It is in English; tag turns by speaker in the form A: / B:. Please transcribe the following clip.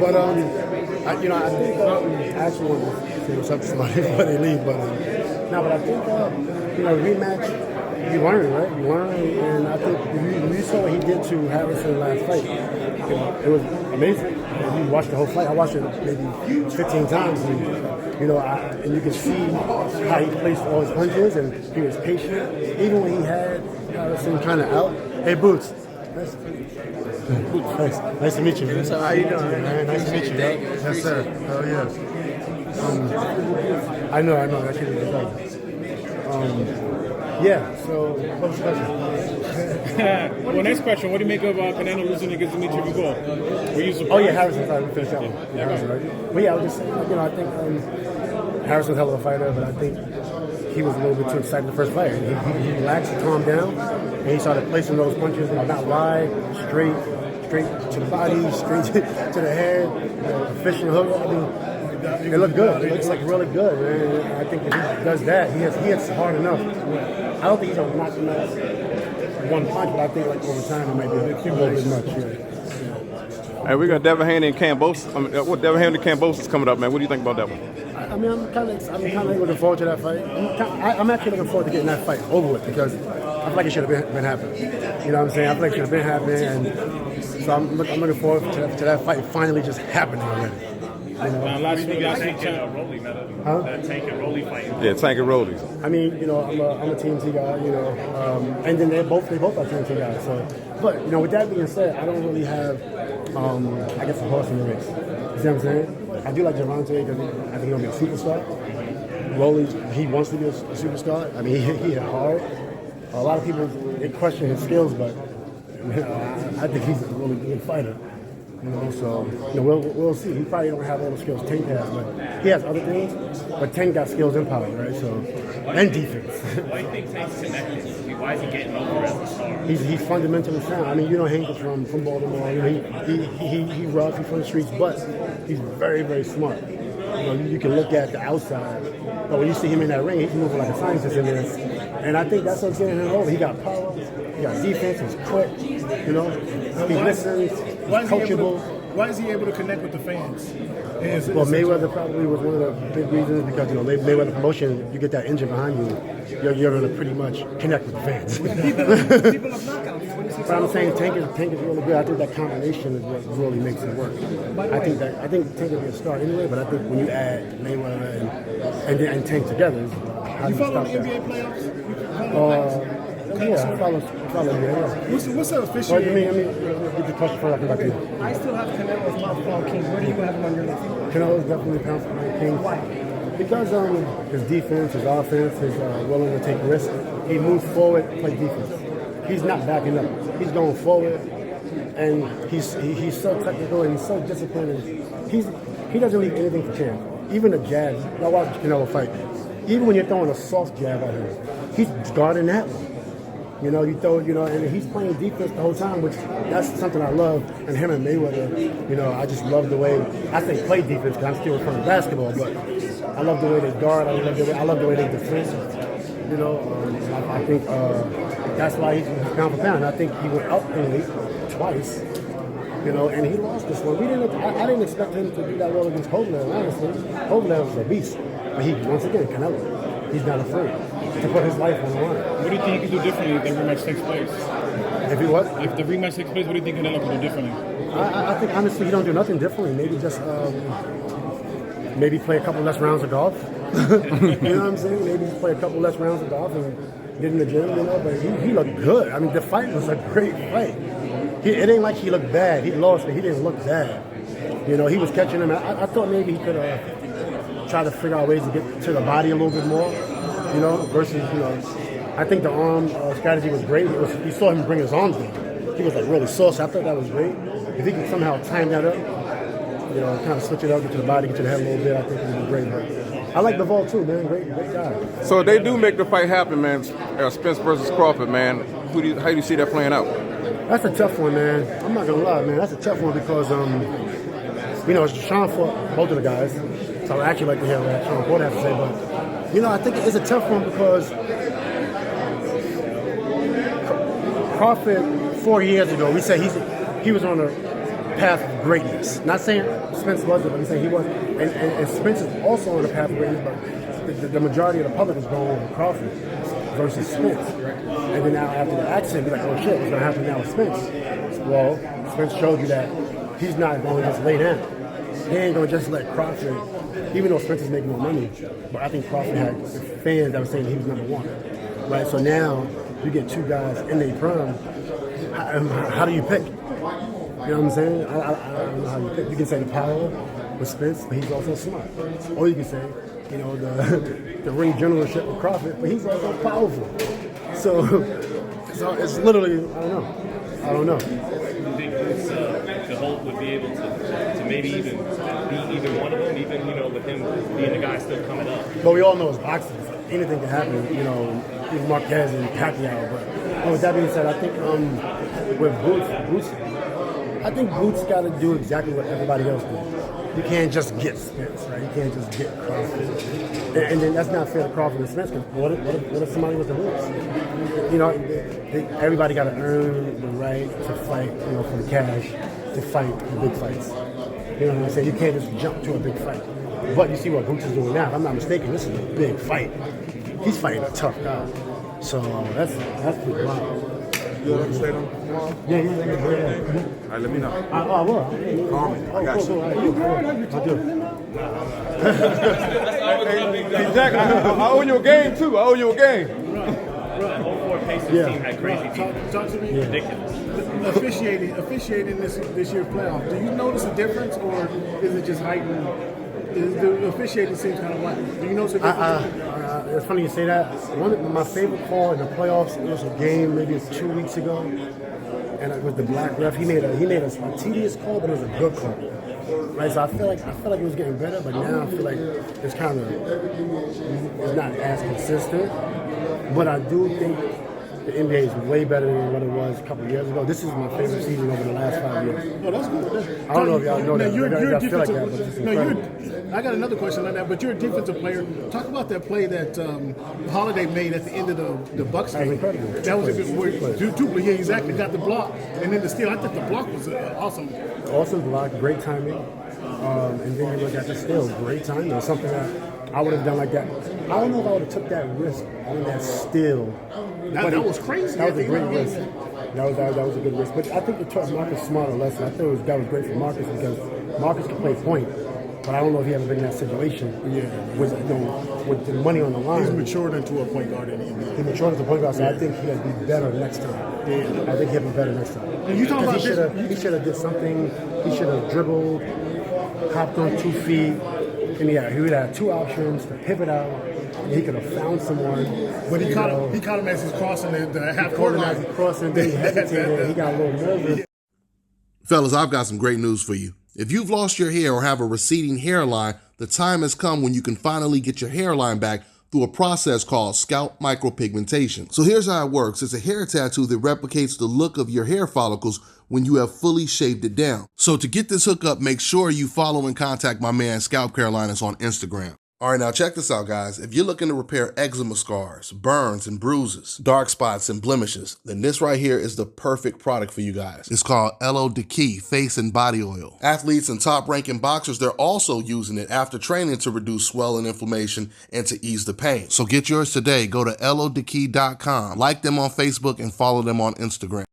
A: But I think I actually want to say what's up to somebody before they leave. But but I think rematch. You learn, right? You learn, and I think when you saw what he did to Harrison last fight, it was amazing. And you watched the whole fight. I watched it maybe 15 times, and and you can see how he placed all his punches, and he was patient, even when he had Harrison kind of out. Hey, Boots. Nice to meet you, man.
B: So how you doing?
A: Man, nice to meet you. Yes, sir. Oh, yes. I know. That shit is exciting. Yeah, so what was the question?
C: Well, next question. What do you make of Canelo losing against Dimitri Bivol? Were you surprised?
A: Oh, yeah, Harrison. Sorry, we finished that one. Yeah, Harrison, right? Well, yeah, I was just saying, I think Harrison's a hell of a fighter, but I think he was a little bit too excited the first fight. He relaxed, calmed down, and he started placing those punches, not wide, straight to the body, straight to the head, efficient hook. I mean, it looked good. It looks like really good, man. I think if he does that, he hits hard enough. I don't think he's gonna knock him out one punch, but I think like over time it might be a little bit much. Yeah.
B: Hey, we got Devin Haney and Cambosis. Devin Haney and Cambosis coming up, man. What do you think about that one?
A: I mean, I'm kind of looking forward to that fight. I'm actually looking forward to getting that fight over with because I feel like it should have been happening. You know what I'm saying? I feel like it should have been happening, and so I'm looking forward to that fight finally just happening already.
C: Last week,
D: Rolly, Metta.
A: Huh?
D: That Tank and Rolly fight.
B: Yeah, Tank and Rolly.
A: I mean, I'm a TNT guy, and then they both are TNT guys. So, but with that being said, I don't really have, I guess, a horse in the race. You see what I'm saying? I do like Gervonta because I think he'll be a superstar. Rolly, he wants to be a superstar. I mean, he hit hard. A lot of people they question his skills, but I think he's a really good fighter. So we'll see. He probably don't have all the skills Tank has, but he has other things. But Tank got skills and power, right? So and defense.
D: Why do you think Tank's connected? Why is he getting over as a star?
A: He's fundamentally sound. I mean, Hank is from Baltimore. He rough. He's from the streets, but he's very, very smart. You can look at the outside, but when you see him in that ring, he's moving like a scientist in there. And I think that's what's getting him over. He got power. He got defense. He's quick. He listens. He's coachable.
E: Why is he able to connect with the fans?
A: Well, Mayweather probably was one of the big reasons because Mayweather promotion, you get that engine behind you, you're going to pretty much connect with the fans.
E: People have knockouts.
A: But I'm saying Tank is really good. I think that combination is what really makes it work. I think Tank will be a star anyway, but I think when you add Mayweather and Tank together, how
E: You
A: do you
E: follow
A: stop
E: the
A: that?
E: NBA playoffs?
A: Yeah, I follow yeah.
E: What's the
A: Well,
E: official?
A: let me get the question first. I'll come back to you.
F: I still have Canelo as my fall king. Where do you have him on your list?
A: Canelo is definitely pound for pound king. Why? Because his defense, his offense, his willing to take risks. He moves forward, play defense. He's not backing up. He's going forward, and he's so technical and he's so disciplined. And he doesn't leave anything for chance. Even a jab. I watched Canelo fight. Even when you're throwing a soft jab at him, he's guarding that one. You throw, and he's playing defense the whole time, which that's something I love. And him and Mayweather, I just love the way, I say play defense because I'm still from basketball, but I love the way they guard. I love the way they defend. I think that's why he's pound for pound. I think he went up in weight twice, and he lost this one. I didn't expect him to do that well against Kovalev, honestly. Kovalev was a beast. But once again, Canelo, he's not afraid to put his life on the line.
C: What do you think he could do differently if the rematch takes place?
A: If he what?
C: If the rematch takes place, what do you think Canelo could do differently?
A: I think honestly he don't do nothing differently. Maybe just maybe play a couple less rounds of golf. You know what I'm saying? Maybe play a couple less rounds of golf and get in the gym. But he looked good. I mean, the fight was a great fight. It ain't like he looked bad. He lost, but he didn't look bad. He was catching him. I thought maybe he could try to figure out ways to get to the body a little bit more. Versus, I think the arm strategy was great. You saw him bring his arms down. He was like really soft. So I thought that was great. If he could somehow time that up, kind of switch it up, get to the body, get to the head a little bit, I think it would be great. But I like Bivol too, man. Great guy.
B: So they do make the fight happen, man. Spence versus Crawford, man. How do you see that playing out?
A: That's a tough one, man. I'm not gonna lie, man. That's a tough one because Sean fought both of the guys, so I actually like to hear what Sean Ford has to say. But I think it's a tough one because Crawford 4 years ago, we said he was on path of greatness. Not saying Spence wasn't, but I'm saying he was. And Spence is also on the path of greatness, but the majority of the public is going with Crawford versus Spence. And then now after the accident, be like, oh shit, what's going to happen now with Spence? Well, Spence showed you that he's not going to just lay down. He ain't going to just let Crawford, even though Spence is making more money, but I think Crawford had fans that were saying he was number one. Right, so now you get two guys in their prime. How do you pick? You know what I'm saying? I don't know how you pick. You can say the power with Spence, but he's also smart. Or you can say, you know, the ring generalship with Crawford, but he's also powerful. So it's literally, I don't know.
D: Do you think the Hulk would be able to maybe even beat even one of them, even, you know, with him being the guy still coming up?
A: But we all know it's boxing. Anything can happen, you know, even Marquez and Pacquiao. But with that being said, I think with Boots, I think Boots got to do exactly what everybody else did. You can't just get Spence, right? You can't just get Crawford. And then that's not fair to Crawford and Spence, because what if somebody was to lose? You know, everybody got to earn the right to fight, you know, for the cash, to fight the big fights. You know what I'm saying? You can't just jump to a big fight. But you see what Boots is doing now. If I'm not mistaken, this is a big fight. He's fighting a tough guy. So that's pretty wild.
B: You want to stay on tomorrow?
A: Yeah.
B: All right, let me know.
A: I will.
B: Call me. I got you.
A: I do.
B: Hey, Jack, I owe you a game, too. I owe you a game.
D: The whole four Pacers team had crazy defense.
E: Talk to me.
A: Yeah.
E: Ridiculous. Officiating this year's playoff. Do you notice a difference, or is it just heightened? The officiating seems kind of white. Do you notice a difference?
A: It's funny you say that. One of my favorite call in the playoffs, it was a game maybe 2 weeks ago, and it was the black ref. He made a tedious call, but it was a good call. Right, so I feel like it was getting better, but now I feel like it's not as consistent. But I do think the NBA is way better than what it was a couple of years ago. This is my favorite season over the last 5 years.
E: Oh, that's good.
A: I don't know if y'all know that.
E: You're
A: Y'all
E: a
A: feel like that, but
E: defensive.
A: it's incredible.
E: I got another question on that, but you're a defensive player. Talk about that play that Holiday made at the end of the Bucks game.
A: That was incredible.
E: That was a good play. Yeah, exactly. Got the block, and then the steal. I think the block was awesome.
A: Awesome block, great timing. And then you look at the steal, great timing. Something that I would have done like that. I don't know if I would have took that risk on that steal.
E: That was crazy.
A: That was a great risk. That was a good risk. But I think it taught Marcus Smart a lesson. I think that was great for Marcus, because Marcus can play point. But I don't know if he ever been in that situation with the money on the line.
E: He's matured into a point guard.
A: He matured into a point guard, so I think he'll be better next time. Yeah. I think he'll be better next time.
E: And you talking about
A: he should have did something. He should have dribbled, hopped on 2 feet, and he would have 2 options to pivot out. And he could have found someone.
E: But he caught him as he's crossing the half court line.
A: As he crossing, then he hesitated. He got a little nervous.
G: Fellas, I've got some great news for you. If you've lost your hair or have a receding hairline, the time has come when you can finally get your hairline back through a process called scalp micropigmentation. So here's how it works. It's a hair tattoo that replicates the look of your hair follicles when you have fully shaved it down. So to get this hookup, make sure you follow and contact my man Scalp Carolinas on Instagram. All right, now check this out, guys. If you're looking to repair eczema scars, burns and bruises, dark spots and blemishes, then this right here is the perfect product for you guys. It's called Elo Deki Face and Body Oil. Athletes and top-ranking boxers, they're also using it after training to reduce swelling, inflammation, and to ease the pain. So get yours today. Go to elodeki.com, like them on Facebook, and follow them on Instagram.